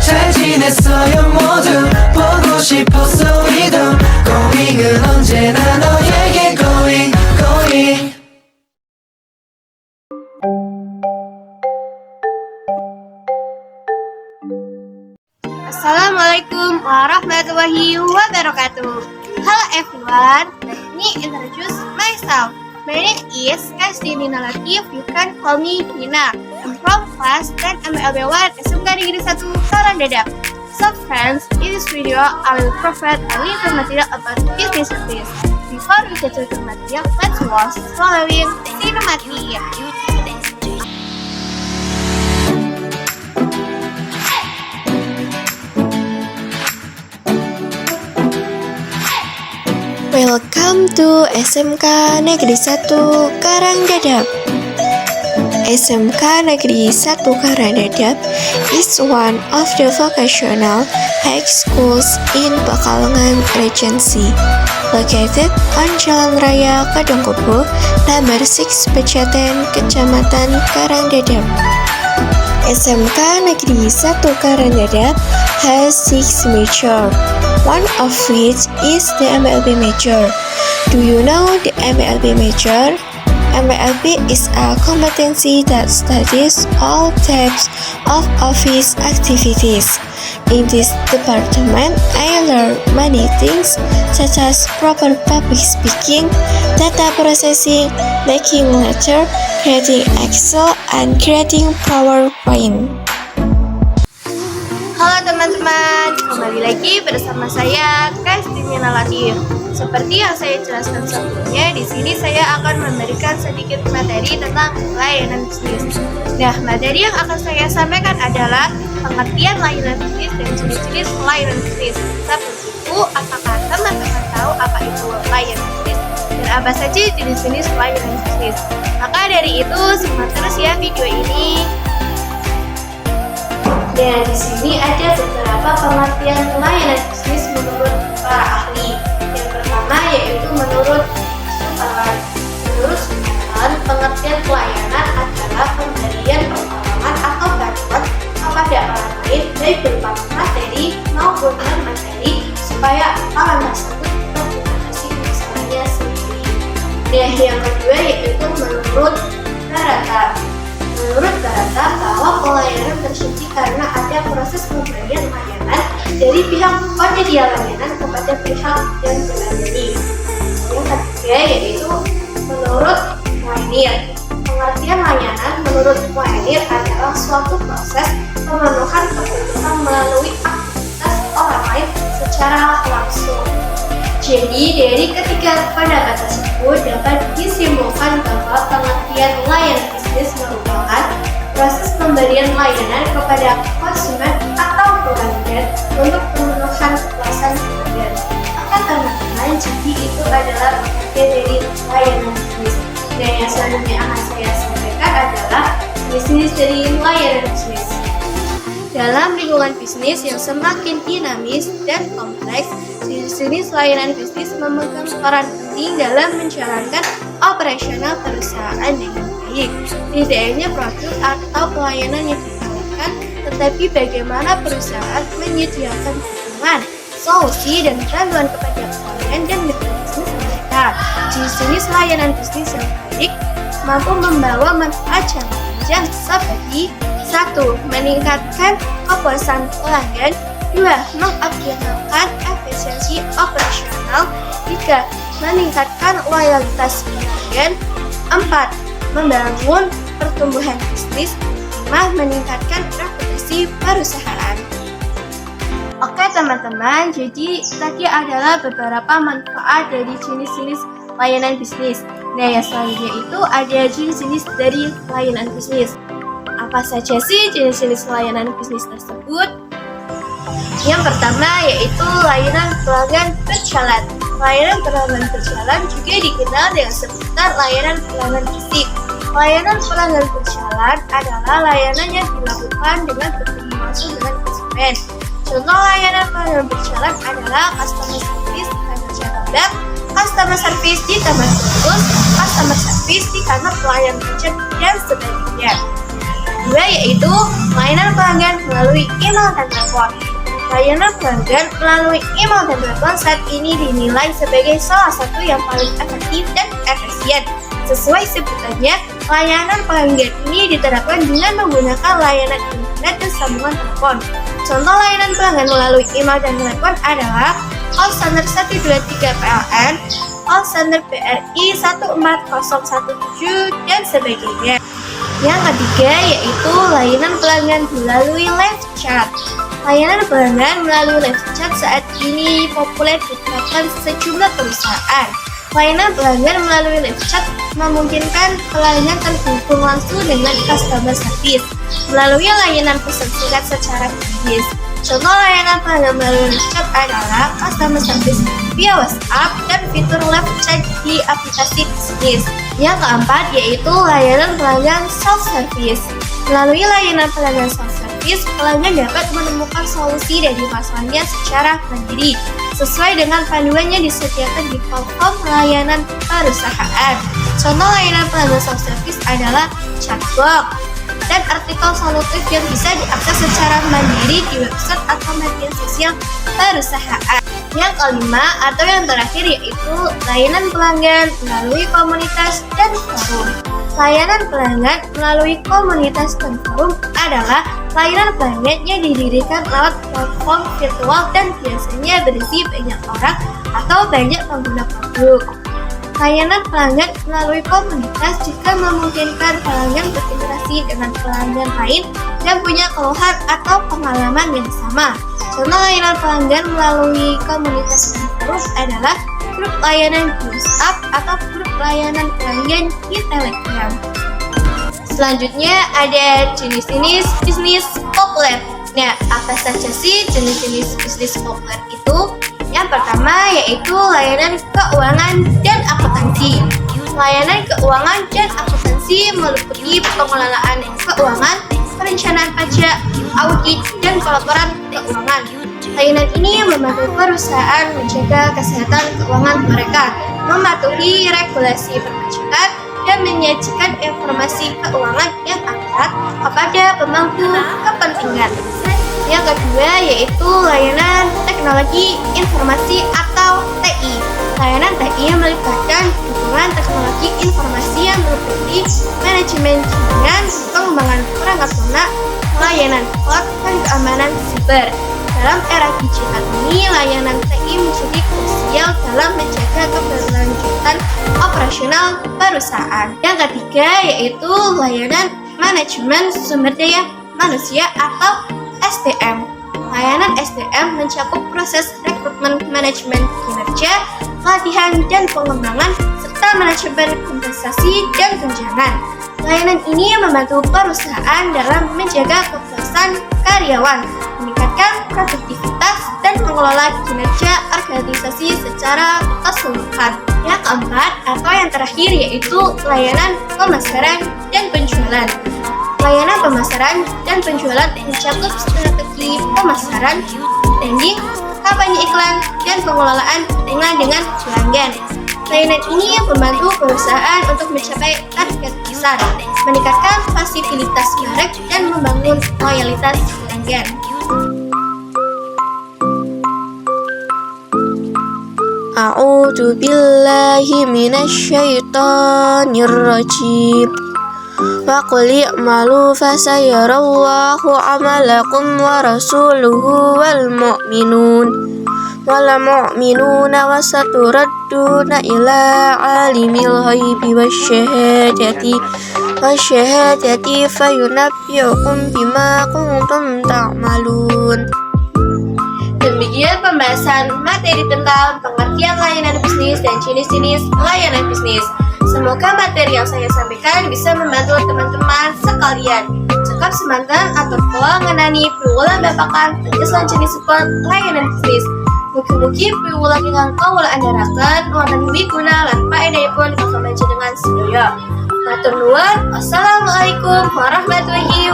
잘 지냈어요 모두 보고 싶었어 우리도 고잉은 언제나 너에게 고잉 고잉 Assalamualaikum warahmatullahi wabarakatuh. Hello everyone, let me introduce myself. My name is Kasdini Latif. You can call me Nina. I'm from class 10 MLB1 SMK Negeri 1 Karangdadap. So friends, in this video I will provide a little material about business service. Before we get to the material, let's watch following cinematic. Welcome to SMK Negeri 1 Karangdadap. SMK Negeri 1 Karangdadap is one of the vocational high schools in Pekalongan Regency, located on Jalan Raya Kadongkubu, nomor 6 Pejaten, Kecamatan Karangdadap. SMK Negeri 1 Karangdadap has 6 major, one of which is the MLB major. Do you know the MLB major? MLB is a competency that studies all types of office activities. In this department, I learned many things such as proper public speaking, data processing, making letter, creating Excel, and creating PowerPoint. Halo teman-teman, kembali lagi bersama saya Kasdini Latif. Seperti yang saya jelaskan sebelumnya, di sini saya akan memberikan sedikit materi tentang layanan bisnis. Nah, materi yang akan saya sampaikan adalah pengertian layanan bisnis dan jenis-jenis layanan bisnis. Tapi itu, apakah teman-teman tahu apa itu layanan bisnis dan apa saja jenis-jenis layanan bisnis? Maka dari itu, simak terus ya video ini. Dan di sini ada beberapa pengertian layanan bisnis menurut para ahli. Yang pertama yaitu menurut pengertian pelayanan adalah pemberian pertolongan atau bantuan kepada orang lain baik berupa materi maupun non materi supaya orang tersebut mengatasi masalahnya sendiri. Dan yang kedua yaitu menurut Barata. Menurut Barata, bahwa pelayanan terjadi karena ada proses pemberian layanan dari pihak penyedia layanan kepada pihak yang melayani. Yang ketiga yaitu menurut Moenir. Pengertian layanan menurut Moenir adalah suatu proses pemenuhan kebutuhan melalui aktivitas orang lain secara langsung. Jadi dari ketiga pendapat tersebut dapat disimpulkan bahwa pengertian layanan bisnis merupakan proses pemberian layanan kepada konsumen atau pelanggan untuk pemenuhan kepuasan pelanggan. Maka teman-teman, jadi itu adalah pengertian dari layanan bisnis. Dan yang selanjutnya akan saya sampaikan adalah bisnis dari layanan bisnis. Dalam lingkungan bisnis yang semakin dinamis dan kompleks, jenis layanan bisnis memegang peran penting dalam menjalankan operasional perusahaan dengan baik. Tidak hanya produk atau pelayanan yang ditawarkan, tetapi bagaimana perusahaan menyediakan dukungan, solusi, dan bantuan kepada pelanggan dan mitra bisnis mereka. Jenis layanan bisnis yang baik mampu membawa manfaat jangka panjang seperti 1. Meningkatkan kepuasan pelanggan. 2. Mengoptimalkan efisiensi operasional. 3. Meningkatkan loyalitas pelanggan. 4. Membangun pertumbuhan bisnis. 5. Meningkatkan reputasi perusahaan. Oke teman-teman, jadi tadi adalah beberapa manfaat dari jenis-jenis layanan bisnis. Nah, yang selanjutnya itu ada jenis-jenis dari layanan bisnis. Apa saja sih jenis-jenis layanan bisnis tersebut? Yang pertama yaitu layanan pelanggan berjalan. Layanan pelanggan berjalan juga dikenal dengan sebutan layanan pelanggan fisik. Layanan pelanggan berjalan adalah layanan yang dilakukan dengan bertemu langsung dengan konsumen. Contoh layanan pelanggan berjalan adalah customer service di kantor cabang bank, customer service di tempat kursus, customer service di kantor pelayan pajak, dan sebagainya. kedua yaitu layanan pelanggan melalui email dan telepon. Layanan pelanggan melalui email dan telepon saat ini dinilai sebagai salah satu yang paling efektif dan efisien. Sesuai sebutannya, layanan pelanggan ini diterapkan dengan menggunakan layanan internet dan sambungan telepon. Contoh layanan pelanggan melalui email dan telepon adalah call center 123 PLN, call center BRI 14017, dan sebagainya. Yang ketiga yaitu layanan pelanggan melalui live chat. Layanan pelanggan melalui live chat saat ini populer diterapkan sejumlah perusahaan. Layanan pelanggan melalui live chat memungkinkan pelanggan terhubung langsung dengan customer service melalui layanan pesan singkat secara gratis. Contoh layanan pelanggan melalui live chat adalah customer service via WhatsApp dan fitur live chat di aplikasi bisnis. Yang keempat yaitu layanan pelanggan self-service. Melalui layanan pelanggan self-service, pelanggan dapat menemukan solusi dari masalahnya secara mandiri sesuai dengan panduan yang disediakan di platform layanan perusahaan. Contoh layanan pelanggan self-service adalah chatbot dan artikel solutif yang bisa diakses secara mandiri di website atau media sosial perusahaan. Yang kelima atau yang terakhir yaitu layanan pelanggan melalui komunitas dan forum. Layanan pelanggan melalui komunitas dan forum adalah layanan pelanggan yang didirikan lewat platform virtual dan biasanya berisi banyak orang atau banyak pengguna produk. Layanan pelanggan melalui komunitas juga memungkinkan pelanggan berinteraksi dengan pelanggan lain yang punya keluhan atau pengalaman yang sama. Contoh layanan pelanggan melalui komunitas dan forum adalah grup layanan di WhatsApp atau grup layanan pelanggan di Telegram. Selanjutnya ada jenis-jenis bisnis populer. Nah, apa saja sih jenis-jenis bisnis populer itu? Yang pertama yaitu layanan keuangan dan akuntansi. Layanan keuangan dan akuntansi meliputi pengelolaan keuangan, perencanaan pajak, audit, dan pelaporan keuangan. Layanan ini membantu perusahaan menjaga kesehatan keuangan mereka, mematuhi regulasi perpajakan, dan menyajikan informasi keuangan yang akurat kepada pemangku kepentingan. Yang kedua yaitu layanan teknologi informasi atau TI. Layanan TI melibatkan dukungan teknologi informasi yang meliputi manajemen jaringan, pengembangan perangkat lunak, layanan cloud, dan keamanan siber. Dalam era digital ini, layanan TI menjadi krusial dalam menjaga keberlanjutan operasional perusahaan. Yang ketiga yaitu layanan manajemen sumber daya manusia atau SDM. Layanan SDM mencakup proses rekrutmen, manajemen kinerja, pelatihan dan pengembangan, serta manajemen kompensasi dan tunjangan. Layanan ini membantu perusahaan dalam menjaga kepuasan karyawan, meningkatkan produktivitas, dan mengelola kinerja organisasi secara keseluruhan. Yang keempat atau yang terakhir yaitu layanan pemasaran dan penjualan. Layanan pemasaran dan penjualan mencakup strategi pemasaran, branding, kampanye iklan, dan pengelolaan dengan pelanggan. Layanan ini membantu perusahaan untuk mencapai target besar, meningkatkan fasilitas merek, dan membangun loyalitas pelanggan. A'udzu billahi minasyaitonir rajim. Wa qul i'malu fasayarallahu 'amalakum wa rasuluhu wal mu'minuna wa saturadduna ila 'alimil ghaibi wasyahadati fayunabbi'ukum bima kuntum ta'malun. Demikian pembahasan materi tentang pengertian layanan bisnis dan jenis-jenis layanan bisnis. Semoga materi yang saya sampaikan bisa membantu teman-teman sekalian. Cekap semangat atau mengenani piwulan bapakan dan jenis support layanan bisnis. Mugi-mugi piwulan ingkang kawula andharaken wonten wiguna lan paedahipun kagem panjenengan sedaya. Matur nuwun. Wassalamualaikum warahmatullahi